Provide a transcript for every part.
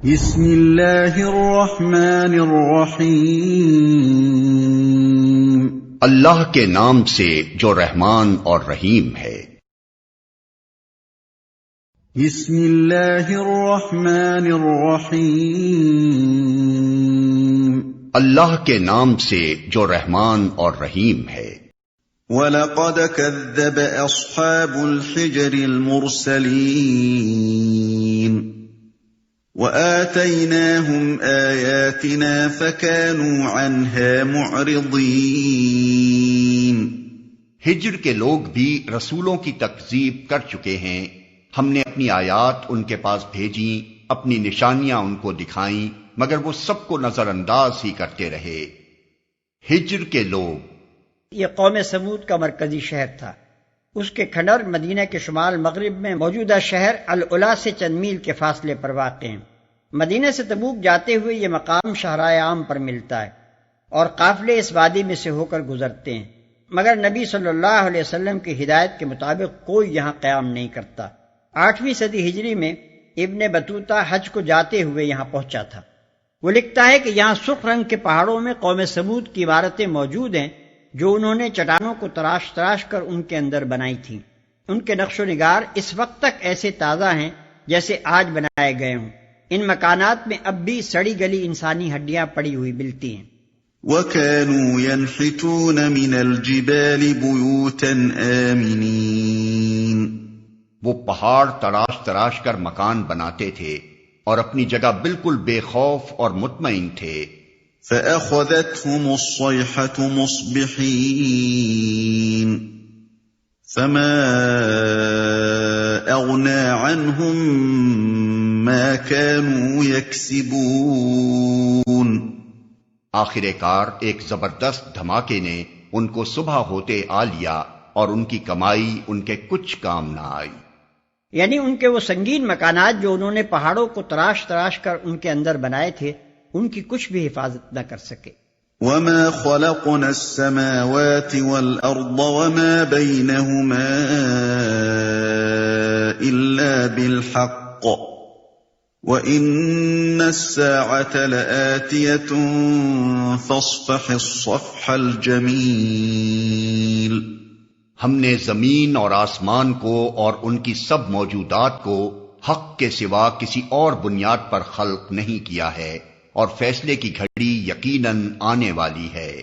بسم اللہ الرحمن الرحیم، اللہ کے نام سے جو رحمان اور رحیم ہے۔ بسم اللہ الرحمن الرحیم، اللہ کے نام سے جو رحمان اور رحیم ہے۔ وَلَقَدْ كَذَّبَ أَصْحَابُ الْحِجْرِ الْمُرْسَلِينَ وَآتَيْنَاهُمْ آيَاتِنَا فَكَانُوا عَنْهَا مُعْرِضِينَ۔ ہجر کے لوگ بھی رسولوں کی تکذیب کر چکے ہیں، ہم نے اپنی آیات ان کے پاس بھیجیں، اپنی نشانیاں ان کو دکھائیں، مگر وہ سب کو نظر انداز ہی کرتے رہے۔ ہجر کے لوگ یہ قوم سمود کا مرکزی شہر تھا۔ اس کے کھنڈر مدینہ کے شمال مغرب میں موجودہ شہر العلا سے چند میل کے فاصلے پر واقع ہیں۔ مدینہ سے تبوک جاتے ہوئے یہ مقام شاہراہ عام پر ملتا ہے اور قافلے اس وادی میں سے ہو کر گزرتے ہیں، مگر نبی صلی اللہ علیہ وسلم کی ہدایت کے مطابق کوئی یہاں قیام نہیں کرتا۔ 8ویں صدی ہجری میں ابن بطوطہ حج کو جاتے ہوئے یہاں پہنچا تھا۔ وہ لکھتا ہے کہ یہاں سرخ رنگ کے پہاڑوں میں قوم سمود کی عمارتیں موجود ہیں جو انہوں نے چٹانوں کو تراش تراش کر ان کے اندر بنائی تھیں۔ ان کے نقش و نگار اس وقت تک ایسے تازہ ہیں جیسے آج بنائے گئے ہوں۔ ان مکانات میں اب بھی سڑی گلی انسانی ہڈیاں پڑی ہوئی ملتی ہیں۔ وَكَانُوا يَنْحِتُونَ مِنَ الْجِبَالِ بُيُوتًا آمِنِينَ۔ وہ پہاڑ تراش تراش کر مکان بناتے تھے اور اپنی جگہ بالکل بے خوف اور مطمئن تھے۔ فَأَخَذَتْهُمُ الصَّيْحَةُ مُصْبِحِينَ فَمَا أَغْنَى عَنْهُمْ مَا كَانُوا يَكْسِبُونَ۔ آخر کار ایک زبردست دھماکے نے ان کو صبح ہوتے آ لیا اور ان کی کمائی ان کے کچھ کام نہ آئی۔ یعنی ان کے وہ سنگین مکانات جو انہوں نے پہاڑوں کو تراش تراش کر ان کے اندر بنائے تھے، ان کی کچھ بھی حفاظت نہ کر سکے۔ وَمَا خَلَقْنَا السَّمَاوَاتِ وَالْأَرْضَ وَمَا بَيْنَهُمَا إِلَّا بِالْحَقِّ وَإِنَّ السَّاعَةَ لَآتِيَةٌ فَاصْفَحِ الصَّفْحَ الْجَمِيلَ۔ ہم نے زمین اور آسمان کو اور ان کی سب موجودات کو حق کے سوا کسی اور بنیاد پر خلق نہیں کیا ہے، اور فیصلے کی گھڑی یقیناً آنے والی ہے۔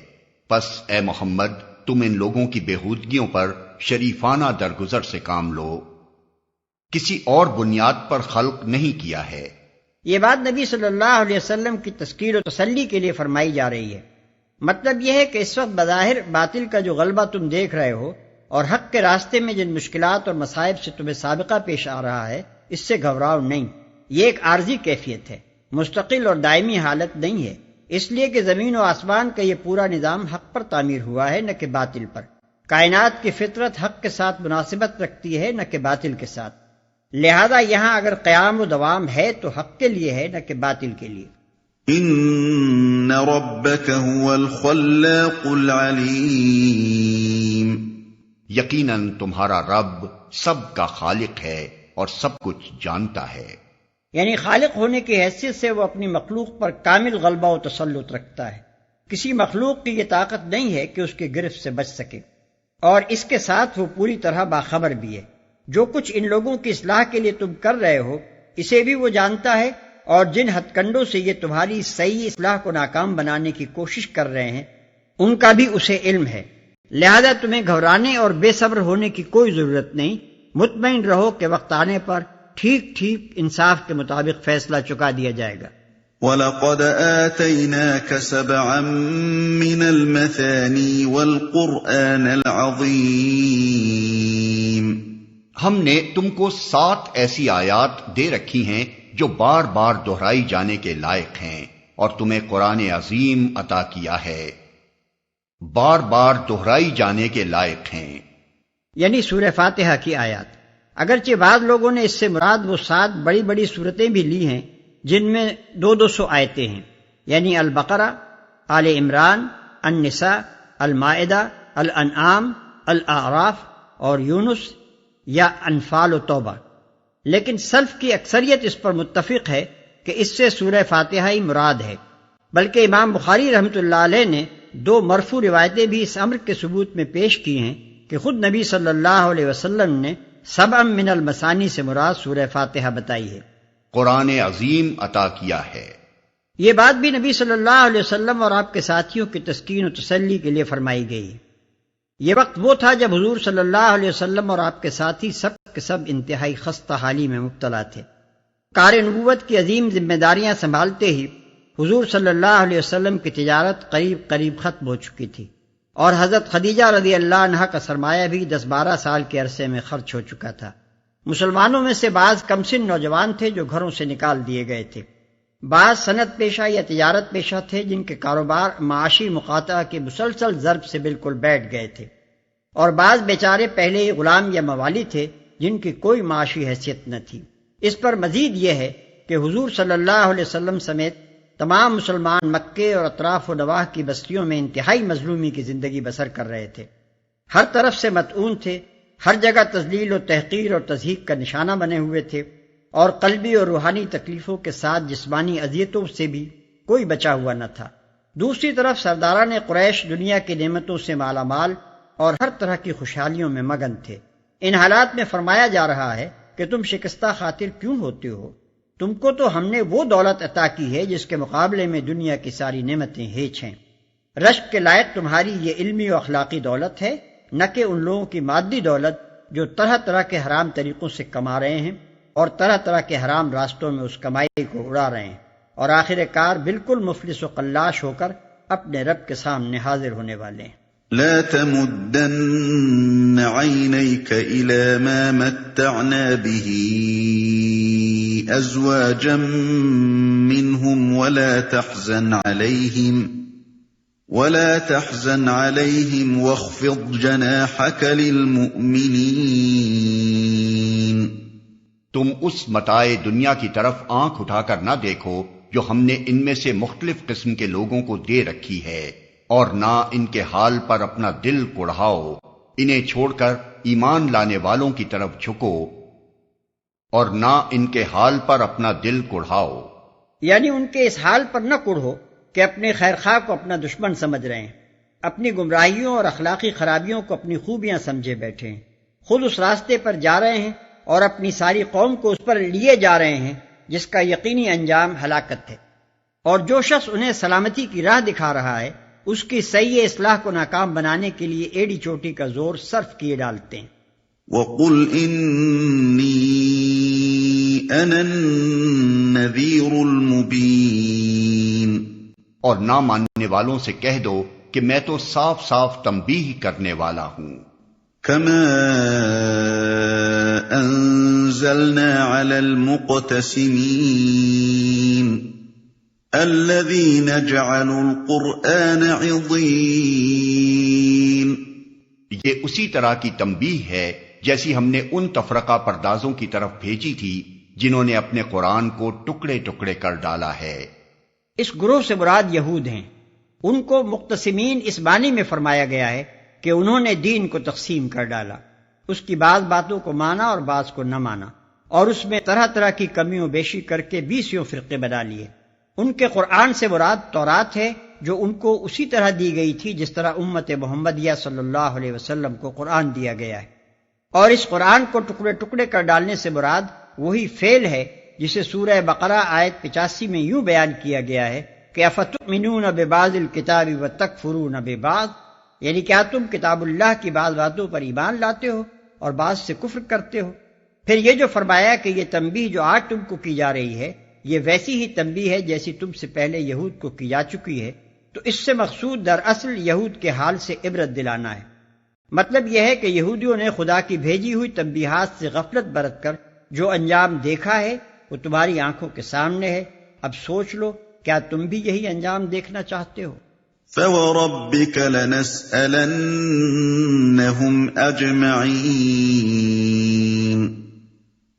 پس اے محمد، تم ان لوگوں کی بےہودگیوں پر شریفانہ درگزر سے کام لو، کسی اور بنیاد پر خلق نہیں کیا ہے۔ یہ بات نبی صلی اللہ علیہ وسلم کی تذکیر و تسلی کے لیے فرمائی جا رہی ہے۔ مطلب یہ ہے کہ اس وقت بظاہر باطل کا جو غلبہ تم دیکھ رہے ہو اور حق کے راستے میں جن مشکلات اور مصائب سے تمہیں سابقہ پیش آ رہا ہے، اس سے گھبراؤ نہیں۔ یہ ایک عارضی کیفیت ہے، مستقل اور دائمی حالت نہیں ہے، اس لیے کہ زمین و آسمان کا یہ پورا نظام حق پر تعمیر ہوا ہے، نہ کہ باطل پر۔ کائنات کی فطرت حق کے ساتھ مناسبت رکھتی ہے، نہ کہ باطل کے ساتھ۔ لہذا یہاں اگر قیام و دوام ہے تو حق کے لیے ہے، نہ کہ باطل کے لیے۔ ان ربک هو الخلاق العلیم۔ یقیناً تمہارا رب سب کا خالق ہے اور سب کچھ جانتا ہے۔ یعنی خالق ہونے کی حیثیت سے وہ اپنی مخلوق پر کامل غلبہ و تسلط رکھتا ہے۔ کسی مخلوق کی یہ طاقت نہیں ہے کہ اس کی گرفت سے بچ سکے، اور اس کے ساتھ وہ پوری طرح باخبر بھی ہے۔ جو کچھ ان لوگوں کی اصلاح کے لیے تم کر رہے ہو، اسے بھی وہ جانتا ہے، اور جن ہتھ کنڈوں سے یہ تمہاری صحیح اصلاح کو ناکام بنانے کی کوشش کر رہے ہیں، ان کا بھی اسے علم ہے۔ لہذا تمہیں گھبرانے اور بے صبر ہونے کی کوئی ضرورت نہیں، مطمئن رہو کہ وقت آنے پر ٹھیک ٹھیک انصاف کے مطابق فیصلہ چکا دیا جائے گا۔ وَلَقَدْ آتَيْنَاكَ سَبْعًا مِّنَ الْمَثَانِي وَالْقُرْآنَ الْعَظِيمَ۔ ہم نے تم کو 7 ایسی آیات دے رکھی ہیں جو بار بار دہرائی جانے کے لائق ہیں، اور تمہیں قرآن عظیم عطا کیا ہے، بار بار دہرائی جانے کے لائق ہیں۔ یعنی سورہ فاتحہ کی آیات۔ اگرچہ بعض لوگوں نے اس سے مراد وہ 7 بڑی بڑی سورتیں بھی لی ہیں جن میں 200 آیتیں ہیں، یعنی البقرہ، آل عمران، النساء، المائدہ، الانعام، الاعراف اور یونس یا انفال و توبہ۔ لیکن سلف کی اکثریت اس پر متفق ہے کہ اس سے سورہ فاتحہ ہی مراد ہے، بلکہ امام بخاری رحمۃ اللہ علیہ نے 2 مرفوع روایتیں بھی اس امر کے ثبوت میں پیش کی ہیں کہ خود نبی صلی اللہ علیہ وسلم نے سبع من المثانی سے مراد سورہ فاتحہ بتائی ہے، قرآن عظیم عطا کیا ہے۔ یہ بات بھی نبی صلی اللہ علیہ وسلم اور آپ کے ساتھیوں کی تسکین و تسلی کے لیے فرمائی گئی۔ یہ وقت وہ تھا جب حضور صلی اللہ علیہ وسلم اور آپ کے ساتھی سب کے سب انتہائی خستہ حالی میں مبتلا تھے۔ کار نبوت کی عظیم ذمہ داریاں سنبھالتے ہی حضور صلی اللہ علیہ وسلم کی تجارت قریب ختم ہو چکی تھی، اور حضرت خدیجہ رضی اللہ عنہا کا سرمایہ بھی 10-12 سال کے عرصے میں خرچ ہو چکا تھا۔ مسلمانوں میں سے بعض کمسن نوجوان تھے جو گھروں سے نکال دیے گئے تھے، بعض صنعت پیشہ یا تجارت پیشہ تھے جن کے کاروبار معاشی مقاطعہ کے مسلسل ضرب سے بالکل بیٹھ گئے تھے، اور بعض بیچارے پہلے ہی غلام یا موالی تھے جن کی کوئی معاشی حیثیت نہ تھی۔ اس پر مزید یہ ہے کہ حضور صلی اللہ علیہ وسلم سمیت تمام مسلمان مکے اور اطراف و نواح کی بستیوں میں انتہائی مظلومی کی زندگی بسر کر رہے تھے، ہر طرف سے مطعون تھے، ہر جگہ تذلیل و تحقیر اور تضحیک کا نشانہ بنے ہوئے تھے، اور قلبی اور روحانی تکلیفوں کے ساتھ جسمانی اذیتوں سے بھی کوئی بچا ہوا نہ تھا۔ دوسری طرف سرداران قریش دنیا کی نعمتوں سے مالا مال اور ہر طرح کی خوشحالیوں میں مگن تھے۔ ان حالات میں فرمایا جا رہا ہے کہ تم شکستہ خاطر کیوں ہوتے ہو؟ تم کو تو ہم نے وہ دولت عطا کی ہے جس کے مقابلے میں دنیا کی ساری نعمتیں ہیچ ہیں۔ رشک کے لائق تمہاری یہ علمی و اخلاقی دولت ہے، نہ کہ ان لوگوں کی مادی دولت جو طرح طرح کے حرام طریقوں سے کما رہے ہیں اور طرح طرح کے حرام راستوں میں اس کمائی کو اڑا رہے ہیں، اور آخر کار بالکل مفلس و قلاش ہو کر اپنے رب کے سامنے حاضر ہونے والے ہیں۔ لا تمدن عينيك إلى ما متعنا به أزواجا منهم ولا تحزن عليهم واخفض جناحك للمؤمنين۔ تم اس متاع دنیا کی طرف آنکھ اٹھا کر نہ دیکھو جو ہم نے ان میں سے مختلف قسم کے لوگوں کو دے رکھی ہے، اور نہ ان کے حال پر اپنا دل کڑھاؤ، انہیں چھوڑ کر ایمان لانے والوں کی طرف جھکو، اور نہ ان کے حال پر اپنا دل کڑھاؤ، یعنی ان کے اس حال پر نہ کڑھو کہ اپنے خیرخواہ کو اپنا دشمن سمجھ رہے ہیں، اپنی گمراہیوں اور اخلاقی خرابیوں کو اپنی خوبیاں سمجھے بیٹھے ہیں، خود اس راستے پر جا رہے ہیں اور اپنی ساری قوم کو اس پر لیے جا رہے ہیں جس کا یقینی انجام ہلاکت ہے، اور جو شخص انہیں سلامتی کی راہ دکھا رہا ہے اس کی صحیح اصلاح کو ناکام بنانے کے لیے ایڑی چوٹی کا زور صرف کیے ڈالتے ہیں۔ وَقُلْ إِنِّي أَنَا النَّذِيرُ الْمُبِينُ، اور نہ ماننے والوں سے کہہ دو کہ میں تو صاف صاف تنبیہ کرنے والا ہوں۔ كَمَا أَنزَلْنَا عَلَى الْمُقْتَسِمِينَ الذين جعلوا القرآن عضين، یہ اسی طرح کی تنبیہ ہے جیسی ہم نے ان تفرقہ پردازوں کی طرف بھیجی تھی جنہوں نے اپنے قرآن کو ٹکڑے ٹکڑے کر ڈالا ہے۔ اس گروہ سے مراد یہود ہیں، ان کو مقتسمین اس معنی میں فرمایا گیا ہے کہ انہوں نے دین کو تقسیم کر ڈالا، اس کی بعض باتوں کو مانا اور بعض کو نہ مانا، اور اس میں طرح طرح کی کمی و بیشی کر کے 20 فرقے بنا لیے۔ ان کے قرآن سے مراد تورات ہے جو ان کو اسی طرح دی گئی تھی جس طرح امت محمدیہ صلی اللہ علیہ وسلم کو قرآن دیا گیا ہے، اور اس قرآن کو ٹکڑے ٹکڑے کر ڈالنے سے مراد وہی فعل ہے جسے سورہ بقرہ آیت 85 میں یوں بیان کیا گیا ہے کہ افتؤمنون ببعض الکتاب وتکفرون ببعض، یعنی کیا تم کتاب اللہ کی بعض باتوں پر ایمان لاتے ہو اور بعض سے کفر کرتے ہو۔ پھر یہ جو فرمایا کہ یہ تنبیہ جو آج تم کو کی جا رہی ہے یہ ویسی ہی تنبیہ ہے جیسی تم سے پہلے یہود کو کی جا چکی ہے، تو اس سے مقصود دراصل یہود کے حال سے عبرت دلانا ہے۔ مطلب یہ ہے کہ یہودیوں نے خدا کی بھیجی ہوئی تنبیہات سے غفلت برت کر جو انجام دیکھا ہے وہ تمہاری آنکھوں کے سامنے ہے، اب سوچ لو کیا تم بھی یہی انجام دیکھنا چاہتے ہو؟ فَوَرَبِّكَ لَنَسْأَلَنَّهُمْ أَجْمَعِينَ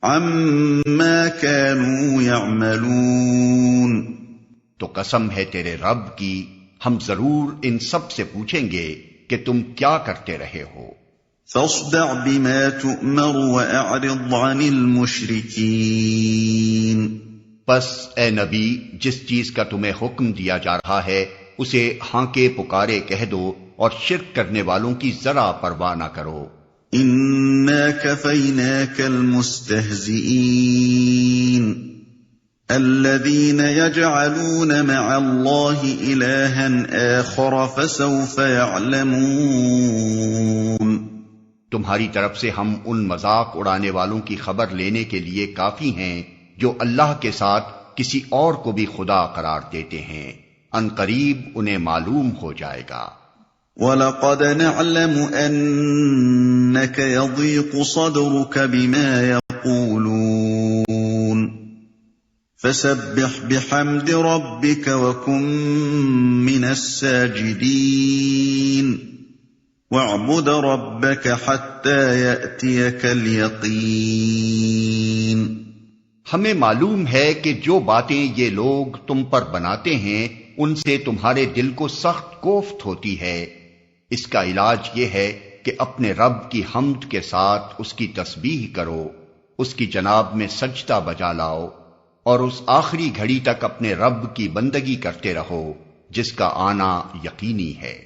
عَمَّا كَانُوا يَعْمَلُونَ، تو قسم ہے تیرے رب کی ہم ضرور ان سب سے پوچھیں گے کہ تم کیا کرتے رہے ہو۔ فَاصْدَعْ بِمَا تُؤْمَرُ وَأَعْرِضْ عَنِ الْمُشْرِكِينَ، بس اے نبی، جس چیز کا تمہیں حکم دیا جا رہا ہے اسے ہانکے پکارے کہہ دو اور شرک کرنے والوں کی ذرا پرواہ نہ کرو۔ إنا كفيناك المستهزئين الذين يجعلون مع الله إلها آخر فسوف يعلمون۔ تمہاری طرف سے ہم ان مذاق اڑانے والوں کی خبر لینے کے لیے کافی ہیں جو اللہ کے ساتھ کسی اور کو بھی خدا قرار دیتے ہیں، ان قریب انہیں معلوم ہو جائے گا۔ وَلَقَدْ نَعْلَمُ أَنَّكَ يَضِيقُ صَدْرُكَ بِمَا يَقُولُونَ فَسَبِّحْ بِحَمْدِ رَبِّكَ وَكُن مِّنَ السَّاجِدِينَ وَاعْبُدْ رَبَّكَ حَتَّى يَأْتِيَكَ الْيَقِينُ۔ ہمیں معلوم ہے کہ جو باتیں یہ لوگ تم پر بناتے ہیں ان سے تمہارے دل کو سخت کوفت ہوتی ہے۔ اس کا علاج یہ ہے کہ اپنے رب کی حمد کے ساتھ اس کی تسبیح کرو، اس کی جناب میں سجدہ بجا لاؤ، اور اس آخری گھڑی تک اپنے رب کی بندگی کرتے رہو جس کا آنا یقینی ہے۔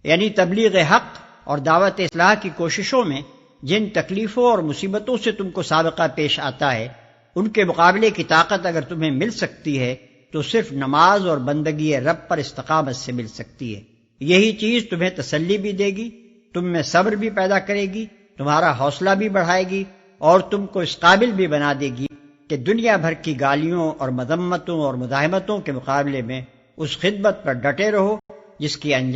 یعنی تبلیغ حق اور دعوت اصلاح کی کوششوں میں جن تکلیفوں اور مصیبتوں سے تم کو سابقہ پیش آتا ہے، ان کے مقابلے کی طاقت اگر تمہیں مل سکتی ہے تو صرف نماز اور بندگی رب پر استقامت سے مل سکتی ہے۔ یہی چیز تمہیں تسلی بھی دے گی، تم میں صبر بھی پیدا کرے گی، تمہارا حوصلہ بھی بڑھائے گی، اور تم کو اس قابل بھی بنا دے گی کہ دنیا بھر کی گالیوں اور مذمتوں اور مزاحمتوں کے مقابلے میں اس خدمت پر ڈٹے رہو جس کی انجام